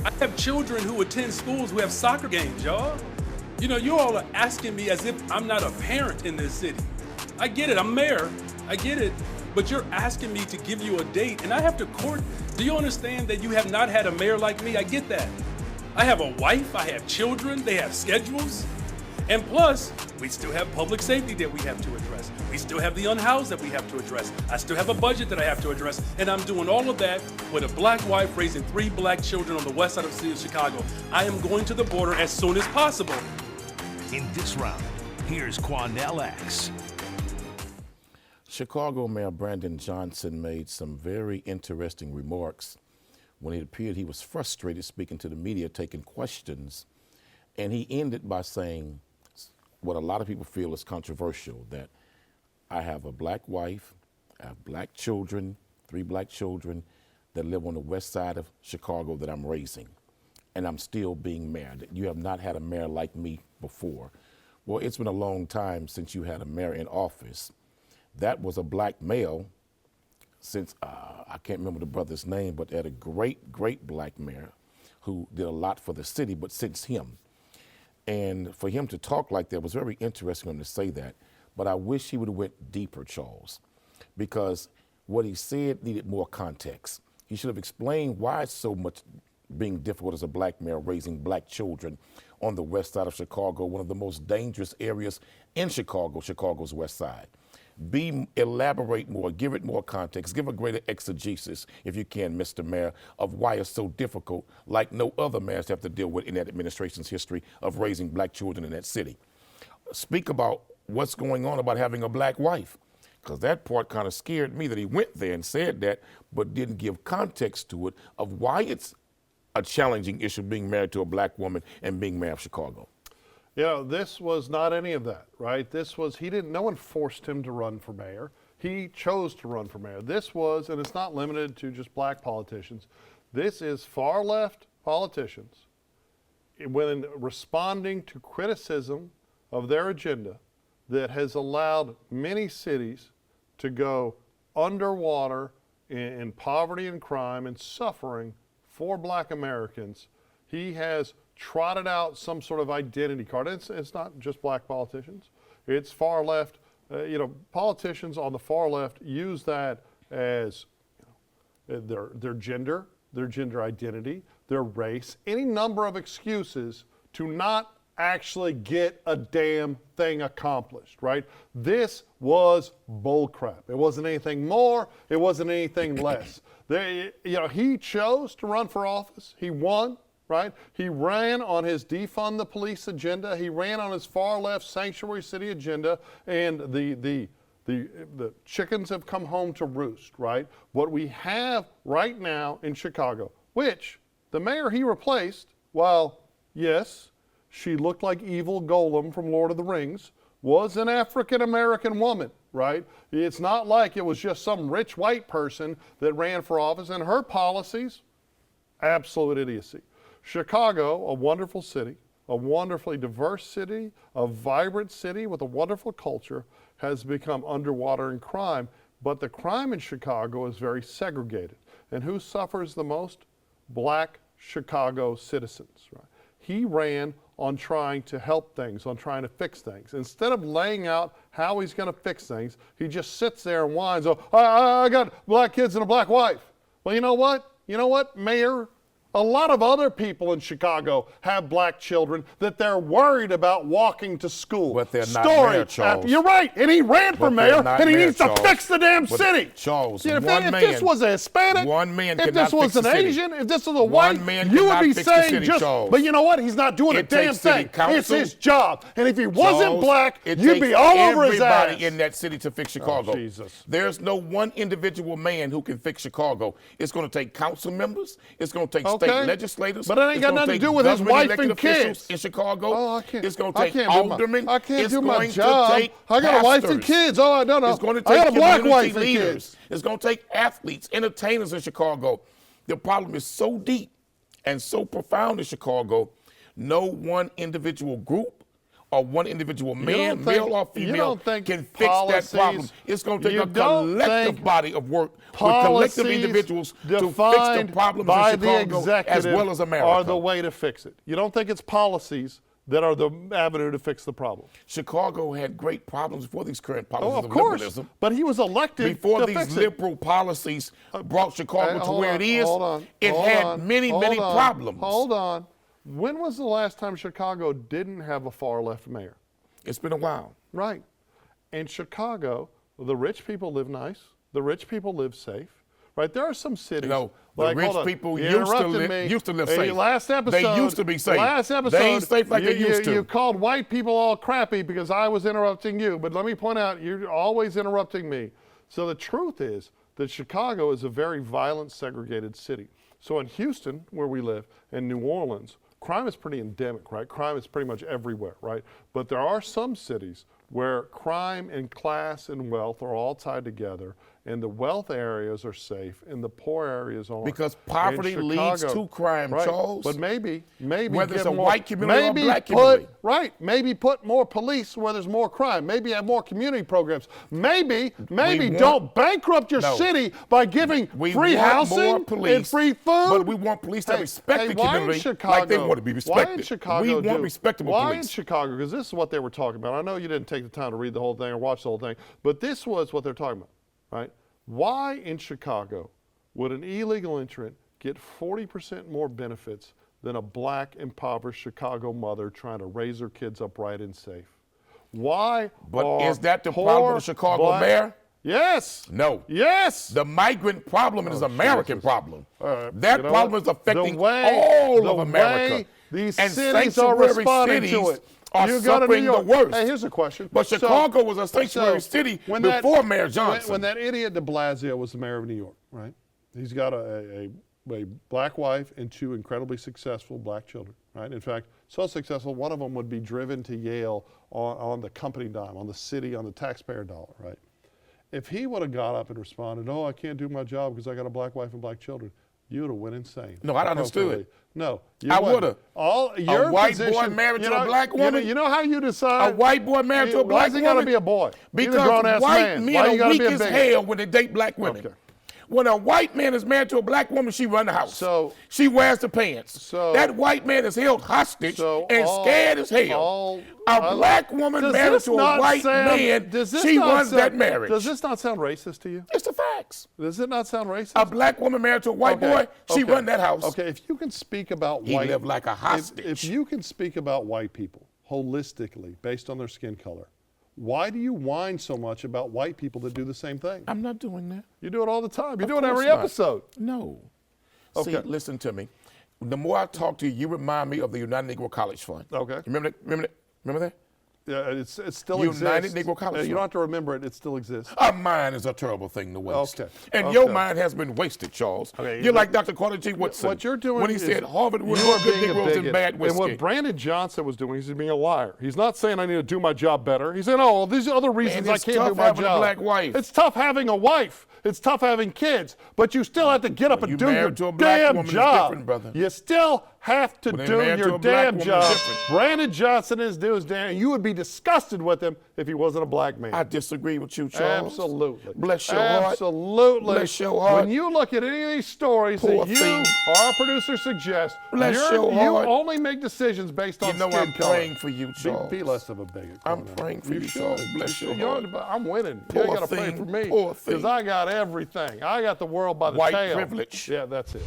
I have children who attend schools who have soccer games, y'all. You know, you all are asking me as if I'm not a parent in this city. I get it, I'm mayor, I get it, but you're asking me to give you a date and I have to court. Do you understand that you have not had a mayor like me? I get that. I have a wife, I have children, they have schedules. And plus, we still have public safety that we have to address. We still have the unhoused that we have to address. I still have a budget that I have to address. And I'm doing all of that with a black wife raising 3 black children on the west side of the city of Chicago. I am going to the border as soon as possible. In this round, here's Quanell X. Chicago Mayor Brandon Johnson made some very interesting remarks when it appeared he was frustrated speaking to the media, taking questions. And he ended by saying what a lot of people feel is controversial, that I have a black wife, I have black children, 3 black children that live on the west side of Chicago that I'm raising, and I'm still being mayor. You have not had a mayor like me before. Well, it's been a long time since you had a mayor in office. That was a black male since, I can't remember the brother's name, but had a great, great black mayor who did a lot for the city, but since him. And for him to talk like that was very interesting for him to say that. But I wish he would have went deeper, Charles, because what he said needed more context. He should have explained why it's so much being difficult as a black mayor raising black children on the west side of Chicago, one of the most dangerous areas in Chicago, Chicago's west side. Elaborate more, give it more context, give a greater exegesis, if you can, Mr. Mayor, of why it's so difficult, like no other mayors have to deal with in that administration's history of raising black children in that city. Speak about what's going on about having a black wife, because that part kind of scared me that he went there and said that, but didn't give context to it of why it's a challenging issue being married to a black woman and being mayor of Chicago. You know, this was not any of that, right? This was, no one forced him to run for mayor. He chose to run for mayor. This was, and it's not limited to just black politicians, this is far left politicians when responding to criticism of their agenda that has allowed many cities to go underwater in poverty and crime and suffering for black Americans. He has trotted out some sort of identity card. It's not just black politicians. It's far left. Politicians on the far left use that as their gender identity, their race, any number of excuses to not actually get a damn thing accomplished, right? This was bullcrap. It wasn't anything more. It wasn't anything less. He chose to run for office. He won. Right? He ran on his defund the police agenda. He ran on his far left sanctuary city agenda, and the chickens have come home to roost, right? What we have right now in Chicago, which the mayor he replaced, while yes, she looked like evil Golem from Lord of the Rings, was an African-American woman, right? It's not like it was just some rich white person that ran for office, and her policies, absolute idiocy. Chicago, a wonderful city, a wonderfully diverse city, a vibrant city with a wonderful culture, has become underwater in crime. But the crime in Chicago is very segregated. And who suffers the most? Black Chicago citizens. Right? He ran on trying to help things, on trying to fix things. Instead of laying out how he's going to fix things, he just sits there and whines, oh, I got black kids and a black wife. Well, you know what? You know what, Mayor? A lot of other people in Chicago have black children that they're worried about walking to school. But they're not mayor, Charles. You're right, and he ran for mayor, and he needs to fix the damn city. Charles, if this was a Hispanic, if this was an Asian, if this was a white, you would be saying just, but you know what? He's not doing a damn thing. It's his job. And if he wasn't black, you'd be all over his ass. Everybody in that city to fix Chicago. Oh, Jesus. There's no one individual man who can fix Chicago. It's going to take council members. It's going to take state legislators. But it ain't got nothing to do with his wife and kids. In Chicago, oh, I can't, it's going to take aldermen. I can't do my it's job. going to take I got a wife and kids. Oh, I don't know. It's going to take I got a black wife leaders. And kids. It's going to take athletes, entertainers in Chicago. The problem is so deep and so profound in Chicago, no one individual group or one individual man, think- male or you female, don't think can fix policies- that problem. It's going to take you a don't collective think body of work with collective policies individuals to fix the defined problems by in the Chicago executive as well as America. are the way to fix it. You don't think it's policies that are the avenue to fix the problem. Chicago had great problems before these current Oh, policies of of course. liberalism. But he was elected Before to these fix it. liberal policies brought Chicago to Hold where on, it is, hold on, it hold had on, many hold on, problems. Hold on. When was the last time Chicago didn't have a far left mayor? It's been a while. Right. In Chicago, the rich people live nice. The rich people live safe. Right? There are some cities. No, the like, rich hold on, people you used to interrupted live Hey, safe. Last episode, They used to be safe. Last episode, They ain't safe like they used to. You called white people all crappy because I was interrupting you. But let me point out, you're always interrupting me. So the truth is that Chicago is a very violent, segregated city. So in Houston, where we live, and New Orleans, crime is pretty endemic, right? Crime is pretty much everywhere, right? But there are some cities where crime and class and wealth are all tied together, and the wealth areas are safe and the poor areas aren't. Because poverty In leads Chicago- to crime, right. Charles. But maybe Whether it's give a more- white community or a maybe black put- community. Right. Maybe put more police where there's more crime. Maybe have more community programs. Maybe want- don't bankrupt your No. city by giving We free want housing more police, and free food. but we want police to respect the why in community Chicago, like they want to be respected. Why in Chicago We want respectable why police. in Chicago? Because this is what they were talking about. I know you didn't take the time to read the whole thing or watch the whole thing, but this was what they're talking about, right? Why in Chicago would an illegal entrant get 40% more benefits than a black, impoverished Chicago mother trying to raise her kids upright and safe? Why? But are is that the poor problem with the Chicago black- mayor? Yes. No. Yes. The migrant problem is an American Jesus. problem. Right. That You know problem what? is affecting The way- all the of America. way these and cities are sanctuary responding to cities it. are You go to New suffering the York. worst. Hey, here's a question. But So- Chicago was a sanctuary so city when before that- Mayor Johnson. When that idiot de Blasio was the mayor of New York, right? He's got a black wife and two incredibly successful black children, right? In fact, so successful, one of them would be driven to Yale on the company dime, on the city, on the taxpayer dollar, right? If he would have got up and responded, "Oh, I can't do my job because I got a black wife and black children," you would have went insane. No, I'd understood. Appropriately. No, you I wouldn't. would've. All your white boy position- married you to a know- black you know- woman? You know how you decide? A white boy married to a black Why's he got to woman? be a boy? He's a Because grown-ass white man. men Why you are gotta weak be a as bigot? hell when they date black women. Okay. When a white man is married to a black woman, she run the house. So- she wears the pants. So- that white man is held hostage So and all- scared as hell. all- a black woman Does married this to a not white man, does this she not runs sound- that marriage. Does this not sound racist to you? It's the facts. Does it not sound racist? A black woman married to a white boy, she okay. run that house. Okay, if you can speak about He white, lived like a hostage. If you can speak about white people holistically based on their skin color, why do you whine so much about white people that do the same thing? I'm not doing that. You do it all the time. You do it Of every course not. episode. No. Okay. See, listen to me. The more I talk to you, you remind me of the United Negro College Fund. Okay. Remember that? Remember that? Yeah, it still United exists. Negro College You Fund. don't have to remember it. It still exists. A mind is a terrible thing to waste. Okay. And Okay. your mind has been wasted, Charles. Okay, You're like Dr. Carter G. Woodson. What you're doing when he is said Harvard would you more are good being a Negroes than bigot. bad whiskey. And what Brandon Johnson was doing, he's being a liar. He's not saying I need to do my job better. He's saying, oh, well, these are other reasons I it's can't tough do my having a job. black wife. It's tough having a wife. It's tough having kids. But you still have to get up When and you do your married to a black damn woman, it's job. different, brother. You still have to When they do married to your a black damn woman, it's job. different. Brandon Johnson is doing his damn. You would be disgusted with him if he wasn't a black man. I disagree with you, Charles. Absolutely. Bless your heart. Absolutely. Bless your heart. When you look at any of these stories Poor that you thing. or our producer suggests, Bless you your heart. only make decisions based on You know skin I'm color. praying for you, Charles. Be less of a bigot. I'm Cornell. praying for you, should. Charles. Bless your You know, heart. I'm winning. Poor you ain't got to pray thing. for me Poor thing. because I got everything. I got the world by the White tail. privilege. Yeah, that's it.